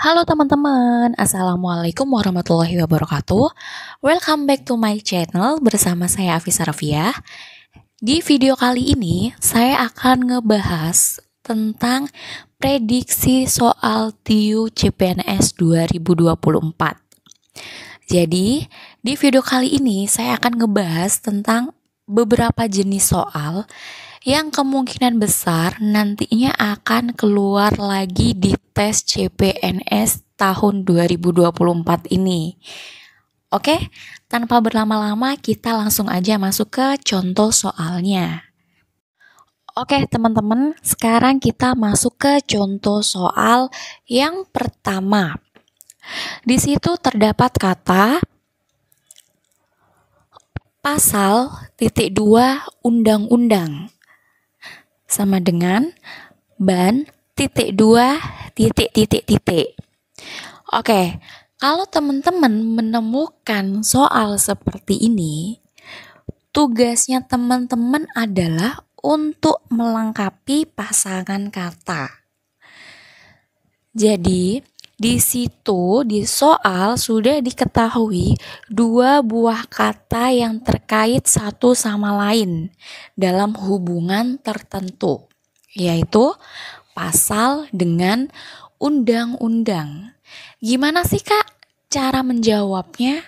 Halo teman-teman, Assalamualaikum warahmatullahi wabarakatuh. Welcome back to my channel bersama saya Afisa Rafiah. Di video kali ini, saya akan ngebahas tentang prediksi soal TIU CPNS 2024. Jadi, di video kali ini saya akan ngebahas tentang beberapa jenis soal yang kemungkinan besar nantinya akan keluar lagi di tes CPNS tahun 2024 ini. Oke, tanpa berlama-lama kita langsung aja masuk ke contoh soalnya. Oke teman-teman, sekarang kita masuk ke contoh soal yang pertama. Di situ terdapat kata pasal .2 undang-undang sama dengan ban .2 . Oke, kalau teman-teman menemukan soal seperti ini, tugasnya teman-teman adalah untuk melengkapi pasangan kata. Jadi, di situ di soal sudah diketahui dua buah kata yang terkait satu sama lain dalam hubungan tertentu, yaitu pasal dengan undang-undang. Gimana sih Kak cara menjawabnya?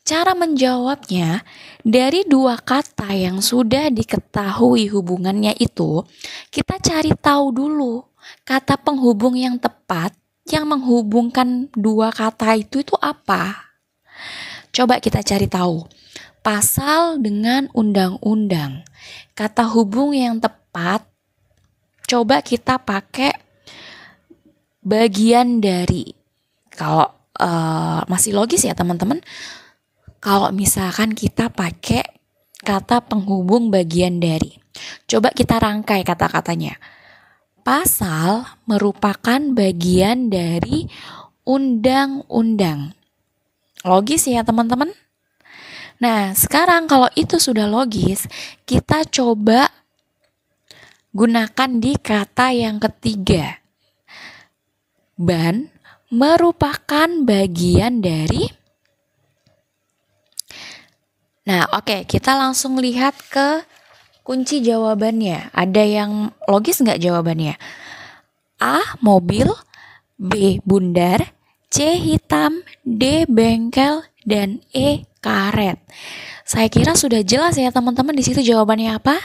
Cara menjawabnya dari dua kata yang sudah diketahui hubungannya itu, kita cari tahu dulu kata penghubung yang tepat yang menghubungkan dua kata itu apa? Coba kita cari tahu. Pasal dengan undang-undang. Kata hubung yang tepat, coba kita pakai bagian dari. Kalau masih logis ya teman-teman. Kalau misalkan kita pakai kata penghubung bagian dari. Coba kita rangkai kata-katanya. Pasal merupakan bagian dari undang-undang. Logis ya teman-teman? Nah, sekarang kalau itu sudah logis, kita coba gunakan di kata yang ketiga. Ban merupakan bagian dari. Nah, oke, kita langsung lihat ke kunci jawabannya. Ada yang logis nggak jawabannya? A. Mobil, B. Bundar, C. Hitam, D. Bengkel, dan E. Karet. Saya kira sudah jelas ya teman-teman di situ jawabannya apa?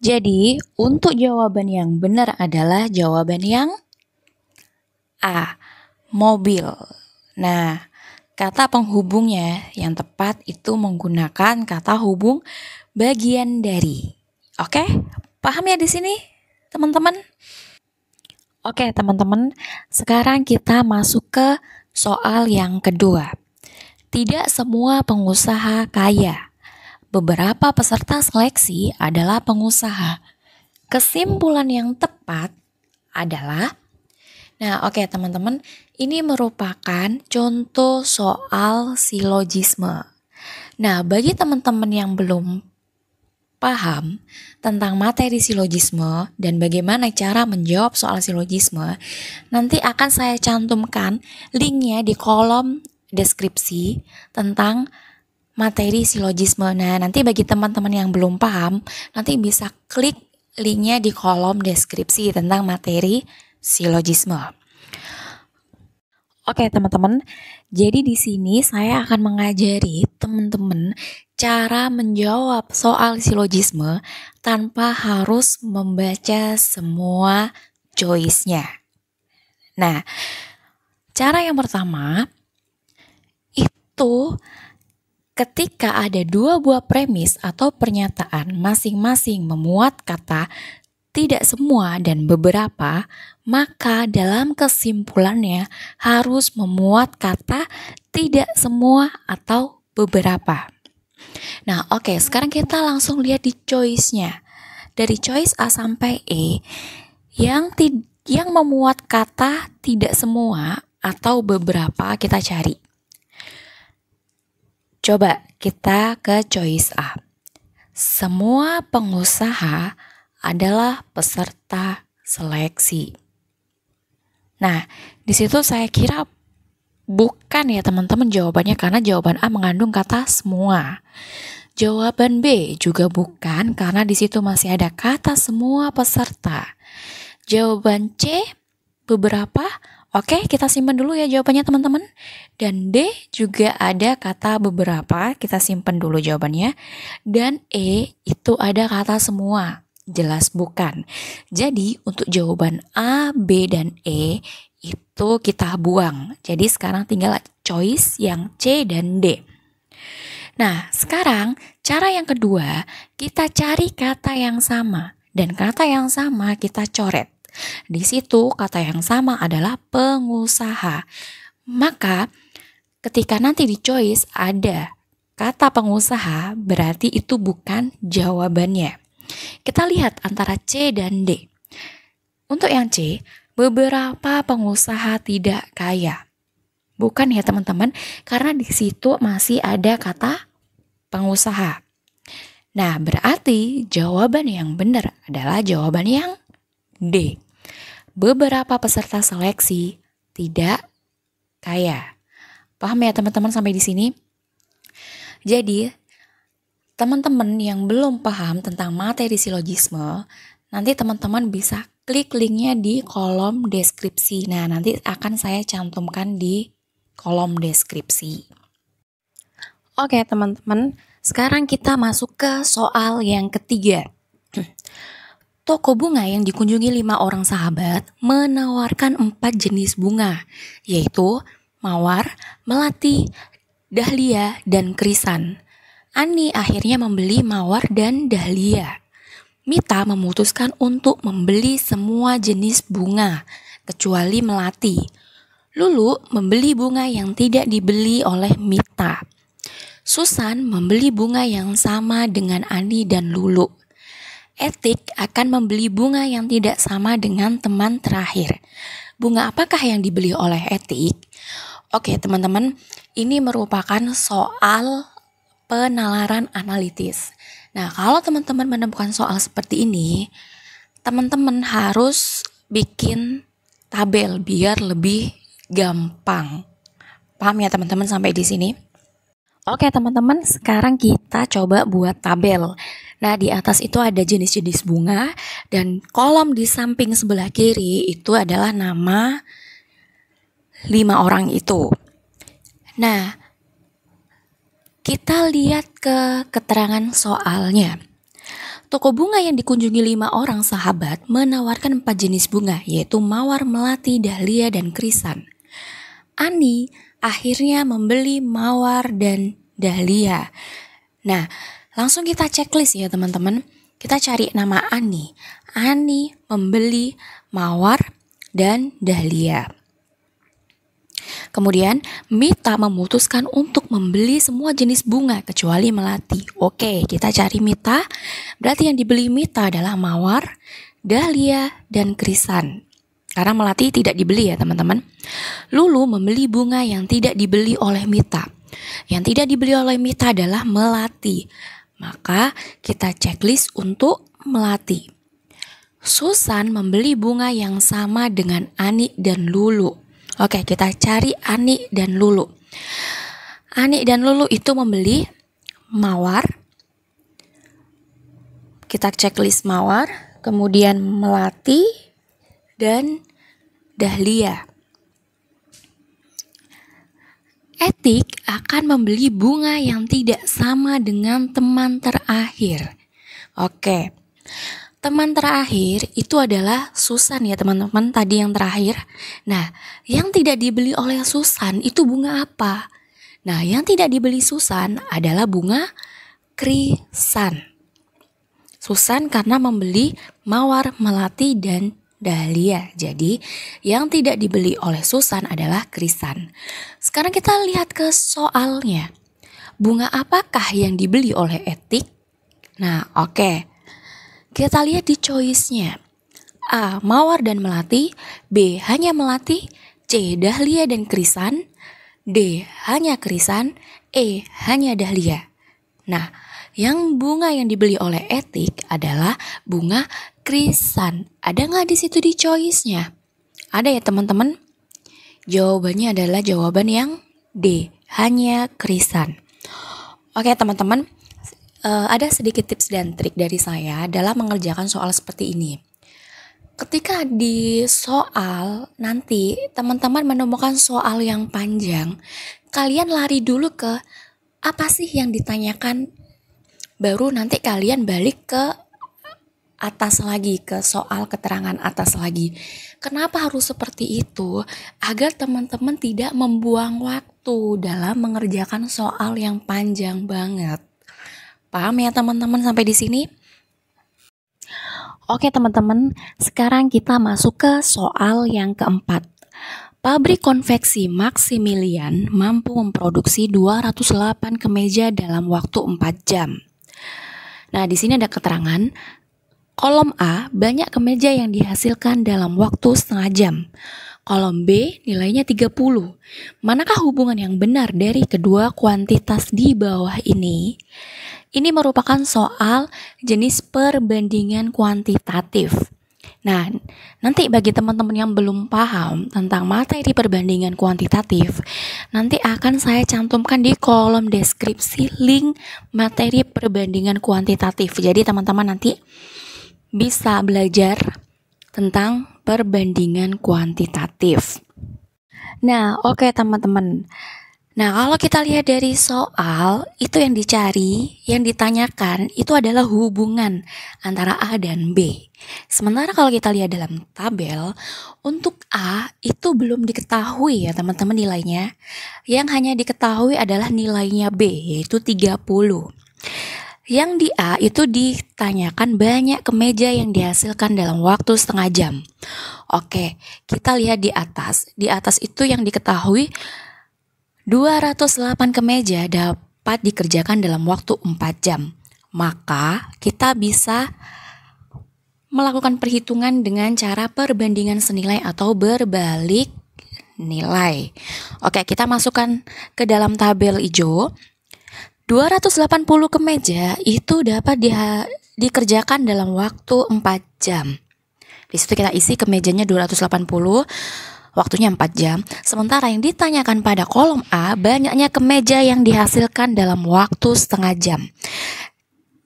Jadi untuk jawaban yang benar adalah jawaban yang A. Mobil. Nah, kata penghubungnya yang tepat itu menggunakan kata hubung bagian dari. Oke, paham ya di sini, teman-teman? Oke, teman-teman, sekarang kita masuk ke soal yang kedua. Tidak semua pengusaha kaya. Beberapa peserta seleksi adalah pengusaha. Kesimpulan yang tepat adalah, nah oke teman-teman, ini merupakan contoh soal silogisme. Nah, bagi teman-teman yang belum paham tentang materi silogisme dan bagaimana cara menjawab soal silogisme, nanti akan saya cantumkan linknya di kolom deskripsi tentang materi silogisme. Nah, nanti bagi teman-teman yang belum paham, nanti bisa klik linknya di kolom deskripsi tentang materi silogisme. Oke teman-teman, jadi di sini saya akan mengajari teman-teman cara menjawab soal silogisme tanpa harus membaca semua choice-nya. Nah, cara yang pertama itu ketika ada dua buah premis atau pernyataan masing-masing memuat kata tidak semua dan beberapa, maka dalam kesimpulannya harus memuat kata tidak semua atau beberapa. Nah, oke, sekarang kita langsung lihat di choice-nya. Dari choice A sampai E, yang memuat kata tidak semua atau beberapa kita cari. Coba kita ke choice A. Semua pengusaha adalah peserta seleksi. Nah, di situ saya kira bukan ya teman-teman jawabannya, karena jawaban A mengandung kata semua. Jawaban B juga bukan, karena di situ masih ada kata semua peserta. Jawaban C beberapa. Oke, kita simpan dulu ya jawabannya teman-teman. Dan D juga ada kata beberapa, kita simpan dulu jawabannya. Dan E itu ada kata semua, jelas bukan. Jadi untuk jawaban A, B, dan E itu kita buang. Jadi sekarang tinggal choice yang C dan D. Nah, sekarang cara yang kedua, kita cari kata yang sama. Dan kata yang sama kita coret. Di situ kata yang sama adalah pengusaha. Maka ketika nanti di choice ada kata pengusaha, berarti itu bukan jawabannya. Kita lihat antara C dan D. Untuk yang C, beberapa pengusaha tidak kaya. Bukan ya teman-teman, karena di situ masih ada kata pengusaha. Nah, berarti jawaban yang benar adalah jawaban yang D. Beberapa peserta seleksi tidak kaya. Paham ya teman-teman sampai di sini? Jadi, teman-teman yang belum paham tentang materi silogisme, nanti teman-teman bisa klik linknya di kolom deskripsi. Nah, nanti akan saya cantumkan di kolom deskripsi. Oke teman-teman, sekarang kita masuk ke soal yang ketiga. Toko bunga yang dikunjungi 5 orang sahabat menawarkan 4 jenis bunga, yaitu mawar, melati, dahlia, dan krisan. Ani akhirnya membeli mawar dan dahlia. Mita memutuskan untuk membeli semua jenis bunga, kecuali melati. Lulu membeli bunga yang tidak dibeli oleh Mita. Susan membeli bunga yang sama dengan Ani dan Lulu. Etik akan membeli bunga yang tidak sama dengan teman terakhir. Bunga apakah yang dibeli oleh Etik? Oke teman-teman, ini merupakan soal penalaran analitis. Nah, kalau teman-teman menemukan soal seperti ini, teman-teman harus bikin tabel biar lebih gampang. Paham ya teman-teman sampai di sini? Oke teman-teman, sekarang kita coba buat tabel. Nah, di atas itu ada jenis-jenis bunga, dan kolom di samping sebelah kiri itu adalah nama 5 orang itu. Nah, kita lihat ke keterangan soalnya. Toko bunga yang dikunjungi 5 orang sahabat menawarkan 4 jenis bunga, yaitu mawar, melati, dahlia, dan krisan. Ani akhirnya membeli mawar dan dahlia. Nah, langsung kita checklist ya teman-teman. Kita cari nama Ani. Ani membeli mawar dan dahlia. Kemudian Mita memutuskan untuk membeli semua jenis bunga kecuali melati. Oke, kita cari Mita. Berarti yang dibeli Mita adalah mawar, dahlia, dan krisan. Karena melati tidak dibeli ya teman-teman. Lulu membeli bunga yang tidak dibeli oleh Mita. Yang tidak dibeli oleh Mita adalah melati. Maka kita checklist untuk melati. Susan membeli bunga yang sama dengan Ani dan Lulu. Oke, kita cari Ani dan Lulu. Ani dan Lulu itu membeli mawar. Kita checklist mawar, kemudian melati, dan dahlia. Etik akan membeli bunga yang tidak sama dengan teman terakhir. Oke, teman terakhir itu adalah Susan ya teman-teman, tadi yang terakhir. Nah, yang tidak dibeli oleh Susan itu bunga apa? Nah, yang tidak dibeli Susan adalah bunga krisan. Susan karena membeli mawar, melati, dan dahlia. Jadi, yang tidak dibeli oleh Susan adalah krisan. Sekarang kita lihat ke soalnya. Bunga apakah yang dibeli oleh Etik? Nah, oke. Kita lihat di choice-nya. A. Mawar dan melati. B. Hanya melati. C. Dahlia dan krisan. D. Hanya krisan. E. Hanya dahlia. Nah, yang bunga yang dibeli oleh Etik adalah bunga krisan. Ada nggak di situ di choice-nya? Ada ya teman-teman? Jawabannya adalah jawaban yang D, hanya krisan. Oke teman-teman, ada sedikit tips dan trik dari saya dalam mengerjakan soal seperti ini. Ketika di soal nanti teman-teman menemukan soal yang panjang, kalian lari dulu ke apa sih yang ditanyakan, baru nanti kalian balik ke atas lagi, ke soal keterangan atas lagi. Kenapa harus seperti itu? Agar teman-teman tidak membuang waktu dalam mengerjakan soal yang panjang banget. Paham ya teman-teman sampai di sini? Oke teman-teman, sekarang kita masuk ke soal yang keempat. Pabrik konveksi Maximilian mampu memproduksi 208 kemeja dalam waktu 4 jam. Nah, di sini ada keterangan, kolom A, banyak kemeja yang dihasilkan dalam waktu setengah jam. Kolom B, nilainya 30. Manakah hubungan yang benar dari kedua kuantitas di bawah ini? Ini merupakan soal jenis perbandingan kuantitatif. Nah, nanti bagi teman-teman yang belum paham tentang materi perbandingan kuantitatif, nanti akan saya cantumkan di kolom deskripsi link materi perbandingan kuantitatif. Jadi teman-teman nanti bisa belajar tentang perbandingan kuantitatif. Nah, oke teman-teman. Nah, kalau kita lihat dari soal, itu yang dicari, yang ditanyakan, itu adalah hubungan antara A dan B. Sementara kalau kita lihat dalam tabel, untuk A itu belum diketahui ya teman-teman nilainya. Yang hanya diketahui adalah nilainya B, yaitu 30. Yang di A itu ditanyakan banyak kemeja yang dihasilkan dalam waktu setengah jam. Oke, kita lihat di atas. Di atas itu yang diketahui 208 kemeja dapat dikerjakan dalam waktu 4 jam. Maka kita bisa melakukan perhitungan dengan cara perbandingan senilai atau berbalik nilai. Oke, kita masukkan ke dalam tabel hijau. 280 kemeja itu dapat dikerjakan dalam waktu 4 jam. Di situ kita isi kemejanya 280, waktunya 4 jam. Sementara yang ditanyakan pada kolom A, banyaknya kemeja yang dihasilkan dalam waktu setengah jam.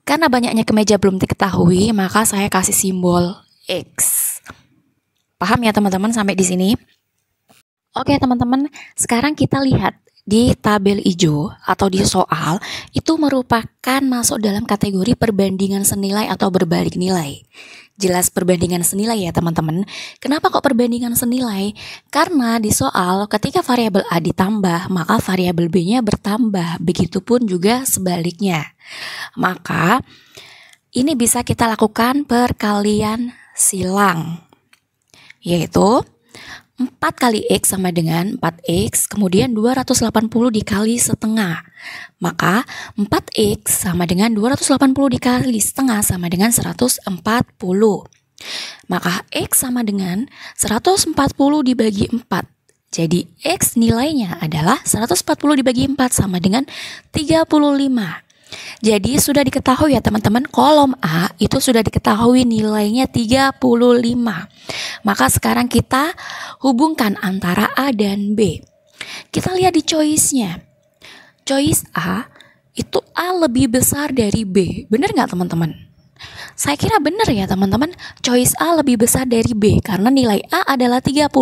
Karena banyaknya kemeja belum diketahui, maka saya kasih simbol X. Paham ya teman-teman sampai di sini? Oke teman-teman, sekarang kita lihat di tabel hijau atau di soal, itu merupakan masuk dalam kategori perbandingan senilai atau berbalik nilai. Jelas perbandingan senilai ya teman-teman. Kenapa kok perbandingan senilai? Karena di soal ketika variabel A ditambah, maka variabel B-nya bertambah. Begitupun juga sebaliknya. Maka ini bisa kita lakukan perkalian silang, yaitu 4 kali X sama dengan 4X, kemudian 280 dikali setengah. Maka 4X sama dengan 280 dikali setengah sama dengan 140. Maka X sama dengan 140 dibagi 4. Jadi X nilainya adalah 140 dibagi 4 sama dengan 35. Jadi sudah diketahui ya teman-teman, kolom A itu sudah diketahui nilainya 35. Maka sekarang kita hubungkan antara A dan B. Kita lihat di choice-nya. Choice A itu A lebih besar dari B. Benar nggak teman-teman? Saya kira benar ya teman-teman. Choice A lebih besar dari B karena nilai A adalah 35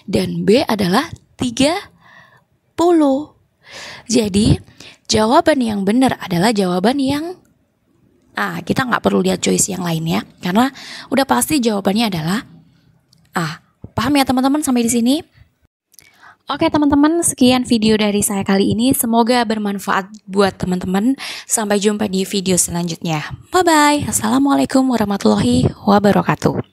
dan B adalah 30. Jadi jawaban yang benar adalah jawaban yang A. Kita nggak perlu lihat choice yang lain ya, karena udah pasti jawabannya adalah A. Paham ya teman-teman sampai di sini? Oke teman-teman, sekian video dari saya kali ini. Semoga bermanfaat buat teman-teman. Sampai jumpa di video selanjutnya. Bye-bye. Assalamualaikum warahmatullahi wabarakatuh.